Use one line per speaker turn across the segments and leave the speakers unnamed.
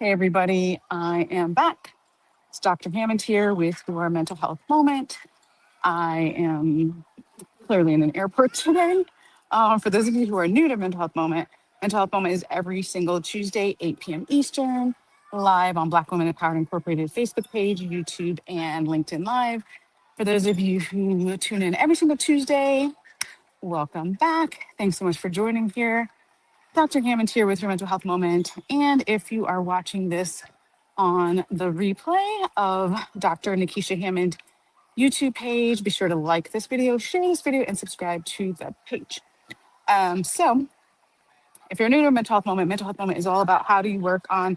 Hey, everybody, I am back. It's Dr. Hammond here with your mental health moment. I am clearly in an airport today. For those of you who are new to Mental Health Moment is every single Tuesday, 8 p.m. Eastern, live on Black Women Empowered Incorporated Facebook page, YouTube, and LinkedIn Live. For those of you who tune in every single Tuesday, welcome back. Thanks so much for joining here. Dr. Hammond here with your mental health moment. And if you are watching this on the replay of Dr. Nikisha Hammond YouTube page, be sure to like this video, share this video, and subscribe to the page. So if you're new to Mental Health Moment is all about how do you work on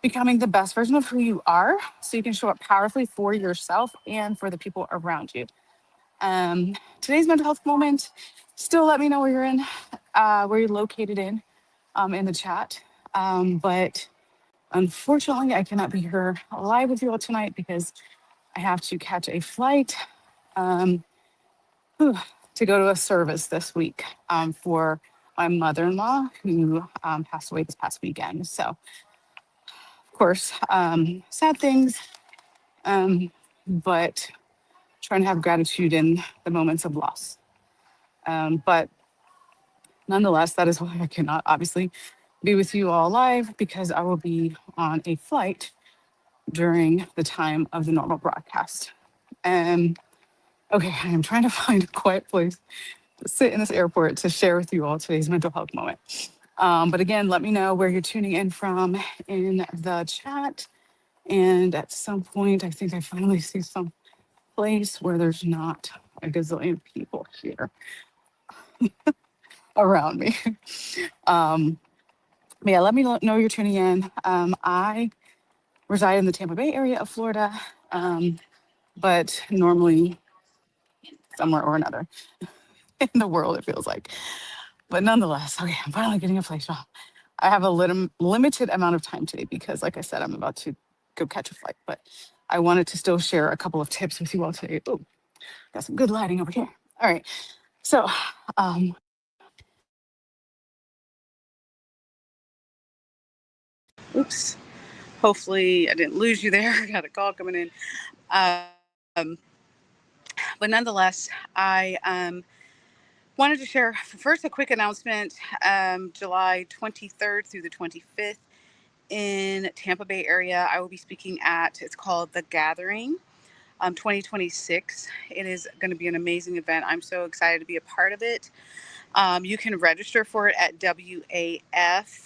becoming the best version of who you are so you can show up powerfully for yourself and for the people around you. Today's mental health moment, still let me know where you're where you're located in the chat. But unfortunately, I cannot be here live with you all tonight because I have to catch a flight um, to go to a service this week for my mother-in-law who passed away this past weekend. So, of course, sad things, but trying to have gratitude in the moments of loss. But nonetheless, that is why I cannot obviously be with you all live because I will be on a flight during the time of the normal broadcast. And okay, I am trying to find a quiet place to sit in this airport to share with you all today's mental health moment. But again, let me know where you're tuning in from in the chat. And at some point, I think I finally see some place where there's not a gazillion people here around me. But yeah, let me know you're tuning in. I reside in the Tampa Bay area of Florida, but normally somewhere or another in the world, it feels like. But nonetheless, okay, I'm finally getting a flight job. I have a limited amount of time today because, like I said, I'm about to go catch a flight. But I wanted to still share a couple of tips with you all today. Oh, got some good lighting over here. All right. So, oops. Hopefully, I didn't lose you there. I got a call coming in. But nonetheless, I wanted to share first a quick announcement. July 23rd through the 25th in Tampa Bay area, I will be speaking at, it's called The Gathering 2026. It is going to be an amazing event. I'm so excited to be a part of it. You can register for it at WAF,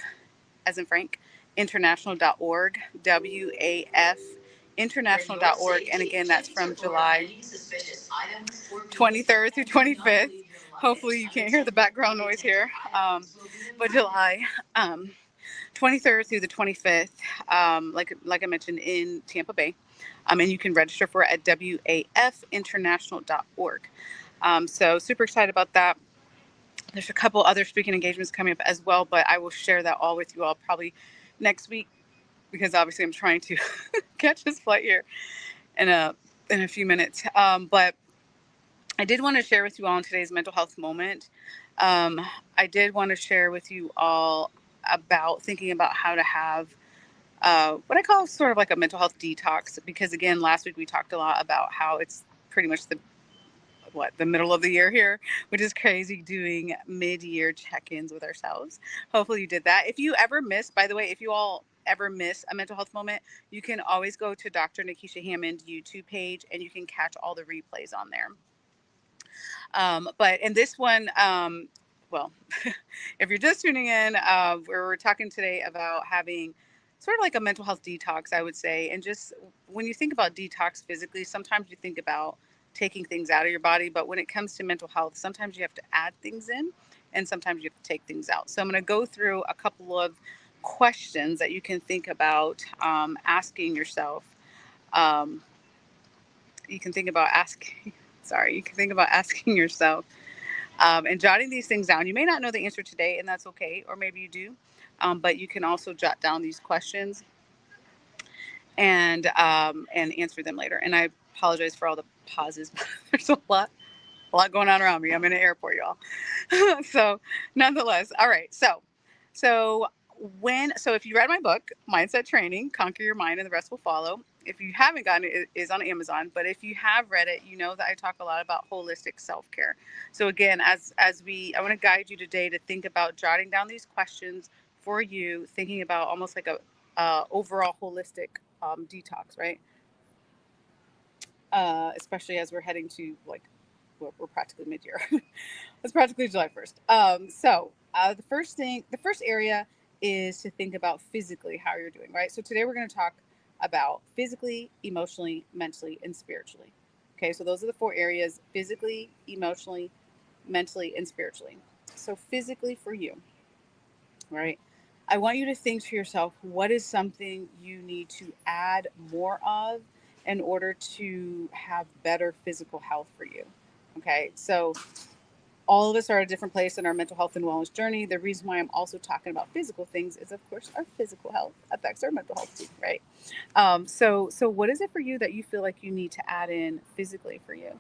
as in Frank, international.org, WAF international.org. And again, that's from July 23rd through 25th. Hopefully you can't hear the background noise here. But July 23rd through the 25th, like I mentioned, in Tampa Bay. And you can register for it at wafinternational.org. So super excited about that. There's a couple other speaking engagements coming up as well, but I will share that all with you all probably next week because obviously I'm trying to catch this flight here in a few minutes. But I did want to share with you all in today's mental health moment. I did want to share with you all about thinking about how to have what I call sort of like a mental health detox, because again, last week we talked a lot about how it's pretty much the middle of the year here, which is crazy, doing mid-year check-ins with ourselves. Hopefully you did that. If you ever miss, by the way, if you all ever miss a mental health moment, you can always go to Dr. Nikisha Hammond YouTube page and you can catch all the replays on there. But in this one, well, if you're just tuning in, we're talking today about having sort of like a mental health detox, I would say. And just when you think about detox physically, sometimes you think about taking things out of your body. But when it comes to mental health, sometimes you have to add things in and sometimes you have to take things out. So I'm going to go through a couple of questions that you can think about asking yourself. You can think about asking yourself and jotting these things down. You may not know the answer today, and that's okay, or maybe you do, but you can also jot down these questions and answer them later. And I apologize for all the pauses, but there's a lot going on around me. I'm in an airport, y'all. So nonetheless, all right. So So if you read my book, Mindset Training, Conquer Your Mind and the Rest Will Follow. If you haven't gotten it, it is on Amazon. But if you have read it, you know that I talk a lot about holistic self-care. So again, I want to guide you today to think about jotting down these questions for you, thinking about almost like a overall holistic detox, right? Especially as we're heading to like, well, we're practically mid-year. It's practically July 1st. The first area is to think about physically how you're doing, right? So today we're going to talk about physically, emotionally, mentally, and spiritually. Okay, so those are the four areas: physically, emotionally, mentally, and spiritually. So physically for you, right? I want you to think to yourself, what is something you need to add more of in order to have better physical health for you? Okay, so all of us are at a different place in our mental health and wellness journey. The reason why I'm also talking about physical things is, of course, our physical health affects our mental health too, right? So what is it for you that you feel like you need to add in physically for you?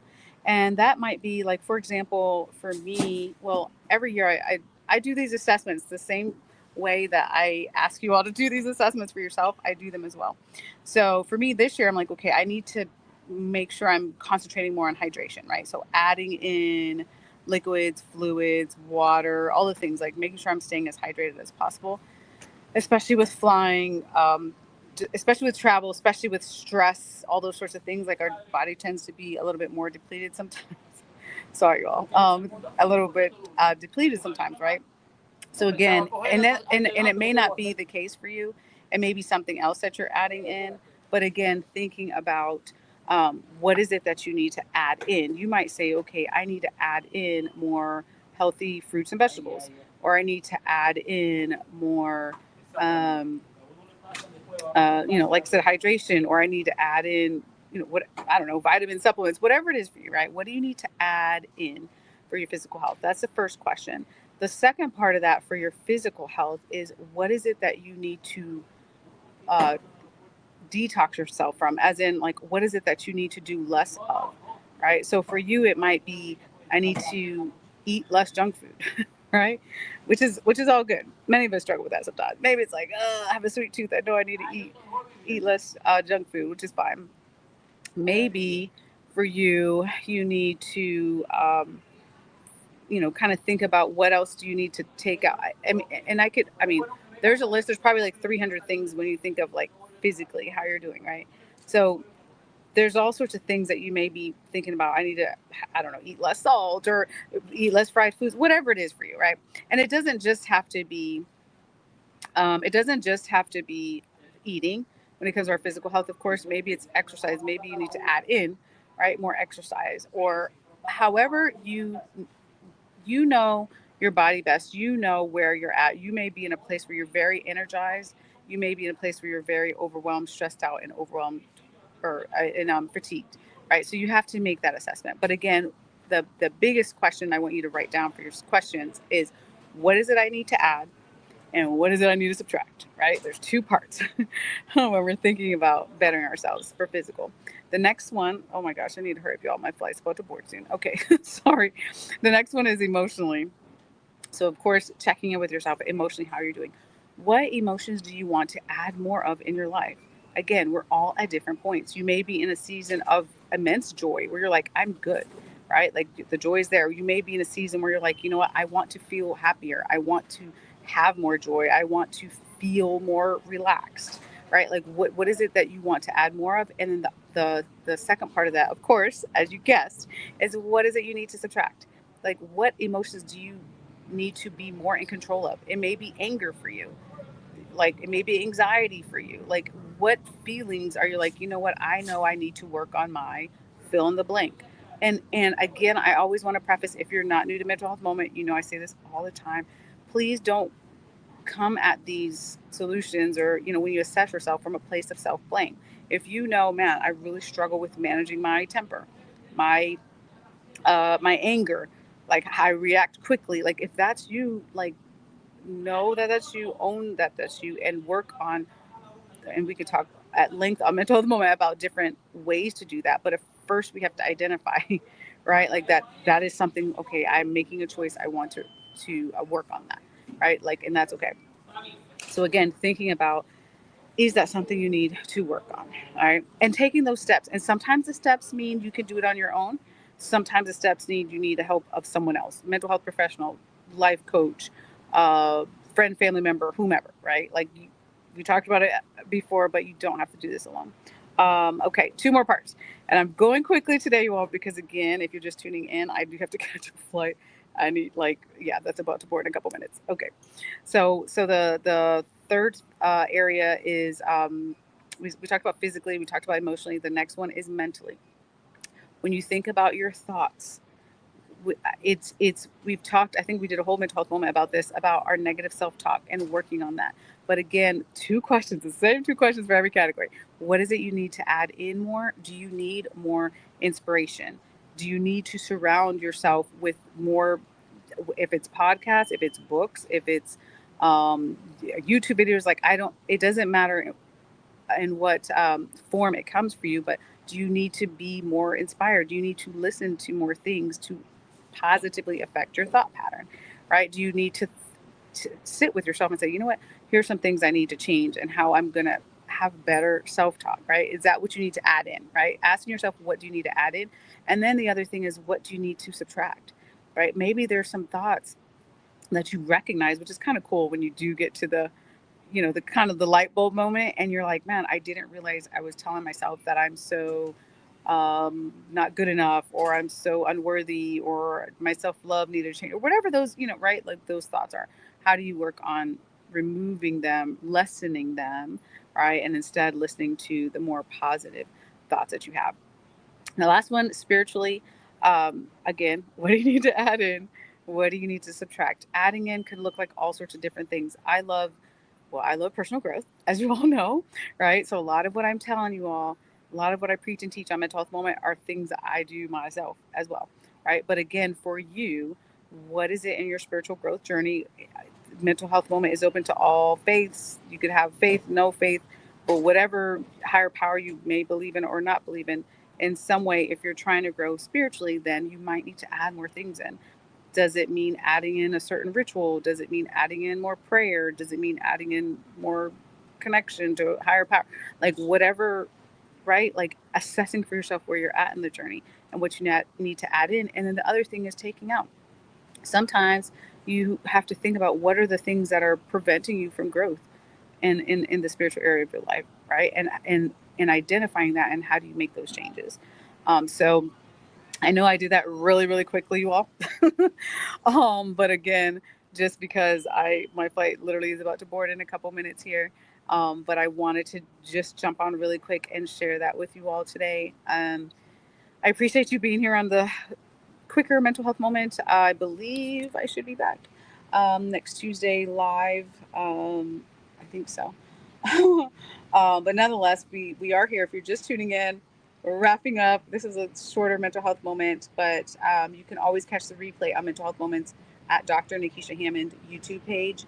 And that might be like, for example, for me, well, every year I do these assessments the same way that I ask you all to do these assessments for yourself. I do them as well. So for me this year, I'm like, okay, I need to make sure I'm concentrating more on hydration, right? So adding in liquids, fluids, water, all the things, like making sure I'm staying as hydrated as possible, especially with flying, especially with travel, especially with stress, all those sorts of things. Like our body tends to be a little bit more depleted sometimes. Sorry, y'all. A little bit depleted sometimes, right? So again, and it may not be the case for you. It may be something else that you're adding in. But again, thinking about what is it that you need to add in. You might say, okay, I need to add in more healthy fruits and vegetables, or I need to add in more, um, like I said, hydration, or I need to add in, what, I don't know, vitamin supplements, whatever it is for you, right? What do you need to add in for your physical health? That's the first question. The second part of that for your physical health is, what is it that you need to uh, detox yourself from? As in, like, what is it that you need to do less of, right? So for you, it might be, I need to eat less junk food, right? Which is all good. Many of us struggle with that sometimes. Maybe it's like, I have a sweet tooth. I know I need to eat less junk food, which is fine. Maybe for you, you need to kind of think about what else do you need to take out. I mean, and I mean, there's a list. There's probably like 300 things when you think of like physically how you're doing, right? So there's all sorts of things that you may be thinking about. I need to, I don't know, eat less salt or eat less fried foods, whatever it is for you, right? And it doesn't just have to be eating when it comes to our physical health. Of course, maybe it's exercise. Maybe you need to add in, right, more exercise, or however you know your body best. You know where you're at. You may be in a place where you're very energized. You may be in a place where you're very overwhelmed, stressed out, and overwhelmed, or fatigued. Right. So you have to make that assessment. But again, the biggest question I want you to write down for your questions is, what is it I need to add? And what is it I need to subtract, right? There's two parts when we're thinking about bettering ourselves for physical. The next one, oh my gosh, I need to hurry up, y'all. My flight's about to board soon. Okay, sorry. The next one is emotionally. So, of course, checking in with yourself emotionally, how you're doing. What emotions do you want to add more of in your life? Again, we're all at different points. You may be in a season of immense joy where you're like, I'm good, right? Like the joy is there. You may be in a season where you're like, you know what? I want to feel happier. I want to have more joy. I want to feel more relaxed, right? Like what is it that you want to add more of? And then the second part of that, of course, as you guessed, is what is it you need to subtract? Like what emotions do you need to be more in control of? It may be anger for you, like it may be anxiety for you. Like what feelings are you like, you know what, I know I need to work on my fill in the blank. And again, I always want to preface, if you're not new to mental health moment, I say this all the time. Please don't come at these solutions, or when you assess yourself, from a place of self-blame. If you know, man, I really struggle with managing my temper, my my anger, like how I react quickly, like if that's you, like know that that's you, own that that's you, and work on. And we could talk at length on mental health moment about different ways to do that. But if first we have to identify, right, like that is something. Okay, I'm making a choice. I want to work on that, right? Like, and that's okay. So again, thinking about, is that something you need to work on? All right. And taking those steps. And sometimes the steps mean you can do it on your own. Sometimes the steps you need the help of someone else, mental health professional, life coach, uh, friend, family member, whomever, right? Like we talked about it before, but you don't have to do this alone. Okay, two more parts. And I'm going quickly today, you all, because again, if you're just tuning in, I do have to catch a flight. I need yeah, that's about to board in a couple minutes. Okay. So the third area is we talked about physically, we talked about emotionally. The next one is mentally. When you think about your thoughts, it's we've talked. I think we did a whole mental health moment about this, about our negative self talk and working on that. But again, two questions, the same two questions for every category. What is it you need to add in more? Do you need more inspiration? Do you need to surround yourself with more, if it's podcasts, if it's books, if it's YouTube videos? Like, I don't, it doesn't matter in what form it comes for you, but do you need to be more inspired? Do you need to listen to more things to positively affect your thought pattern, right? Do you need to sit with yourself and say, you know what, here's some things I need to change and how I'm going to have better self-talk, right? Is that what you need to add in, right? Asking yourself, what do you need to add in? And then the other thing is, what do you need to subtract, right? Maybe there's some thoughts that you recognize, which is kind of cool when you do get to the, the kind of the light bulb moment, and you're like, man, I didn't realize I was telling myself that I'm so not good enough, or I'm so unworthy, or my self-love needed to change, or whatever those, right, like those thoughts are. How do you work on removing them, lessening them, right? And instead listening to the more positive thoughts that you have. The last one, spiritually, again, what do you need to add in? What do you need to subtract? Adding in could look like all sorts of different things. I love personal growth, as you all know, right? So a lot of what I'm telling you all, a lot of what I preach and teach on Mental Health Moment are things that I do myself as well, right? But again, for you, what is it in your spiritual growth journey? Mental Health Moment is open to all faiths. You could have faith, no faith, but whatever higher power you may believe in or not believe in some way, if you're trying to grow spiritually, then you might need to add more things in. Does it mean adding in a certain ritual? Does it mean adding in more prayer? Does it mean adding in more connection to a higher power? Like whatever, right? Like assessing for yourself where you're at in the journey and what you need to add in. And then the other thing is taking out. Sometimes you have to think about what are the things that are preventing you from growth in the spiritual area of your life, right? And identifying that, and how do you make those changes? So I know I did that really, really quickly, you all. But again, just because my flight literally is about to board in a couple minutes here. But I wanted to just jump on really quick and share that with you all today. I appreciate you being here on the quicker mental health moment. I believe I should be back next Tuesday live. I think so. But nonetheless, we are here. If you're just tuning in, we're wrapping up. This is a shorter mental health moment, but you can always catch the replay on Mental Health Moments at Dr. Nikisha Hammond YouTube page.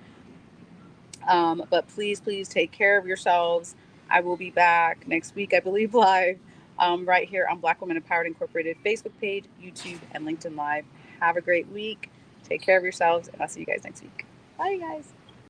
But please take care of yourselves. I will be back next week, I believe, live right here on Black Women Empowered Incorporated Facebook page, YouTube, and LinkedIn Live. Have a great week. Take care of yourselves, and I'll see you guys next week. Bye, guys.